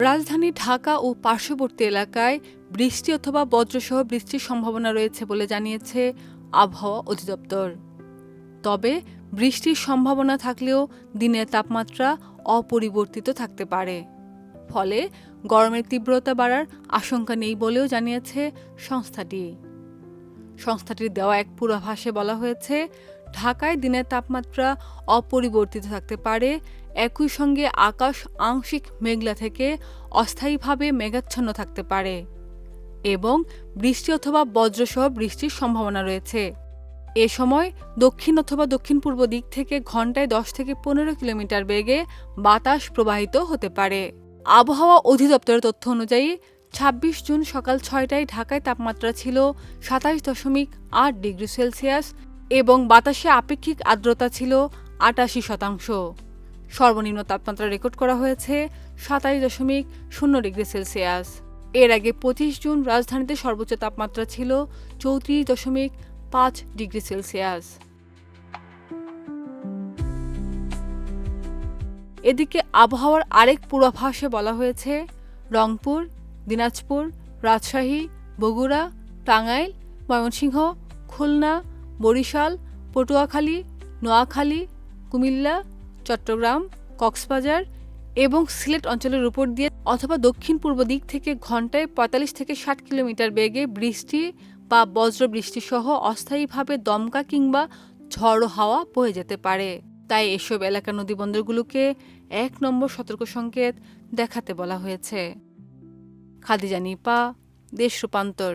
রাজধানী ঢাকা ও পার্শ্ববর্তী এলাকায় বৃষ্টি অথবা বজ্রসহ বৃষ্টির সম্ভাবনা রয়েছে বলে জানিয়েছে আবহাওয়া অধিদপ্তর। তবে বৃষ্টির সম্ভাবনা থাকলেও দিনের তাপমাত্রা অপরিবর্তিত থাকতে পারে। ফলে গরমের তীব্রতা বাড়ার আশঙ্কা নেই বলেও জানিয়েছে সংস্থাটির দেওয়া এক পূর্বাভাসে বলা হয়েছে, ঢাকায় দিনের তাপমাত্রা অপরিবর্তিত থাকতে পারে, একই সঙ্গে আকাশ আংশিক মেঘলা থেকে অস্থায়ীভাবে মেঘাচ্ছন্ন থাকতে পারে এবং বৃষ্টি অথবা বজ্রসহ বৃষ্টির সম্ভাবনা রয়েছে। এ সময় দক্ষিণ অথবা দক্ষিণ পূর্ব দিক থেকে ঘন্টায় 10 থেকে 15 কিলোমিটার বেগে বাতাস প্রবাহিত হতে পারে। আবহাওয়া অধিদপ্তরের তথ্য অনুযায়ী ২৬ জুন সকাল ৬টায় ঢাকায় তাপমাত্রা ছিল ২৭.৮ ডিগ্রি সেলসিয়াস এবং বাতাসে আপেক্ষিক আর্দ্রতা ছিল ৮৮%। সর্বনিম্ন তাপমাত্রা রেকর্ড করা হয়েছে ২৭.০ ডিগ্রি সেলসিয়াস। এর আগে ২৫ জুন রাজধানীতে সর্বোচ্চ তাপমাত্রা ছিল ৩৪.৫ ডিগ্রি সেলসিয়াস। এদিকে আবহাওয়ার আরেক পূর্বাভাসে বলা হয়েছে, রংপুর, দিনাজপুর, রাজশাহী, বগুড়া, টাঙ্গাইল, ময়মনসিংহ, খুলনা, বরিশাল, পটুয়াখালী, নোয়াখালী, কুমিল্লা, চট্টগ্রাম, কক্সবাজার এবং সিলেট অঞ্চলের উপর দিয়ে অথবা দক্ষিণ পূর্ব দিক থেকে ঘন্টায় ৪৫ থেকে ৬০ কিলোমিটার বেগে বৃষ্টি বা বজ্রবৃষ্টি সহ অস্থায়ীভাবে দমকা কিংবা ঝড়ো হাওয়া বয়ে যেতে পারে। তাই এসব এলাকার নদীবন্দরগুলোকে ১ নম্বর সতর্ক সংকেত দেখাতে বলা হয়েছে। খাদিজা নিপা, দেশ রূপান্তর।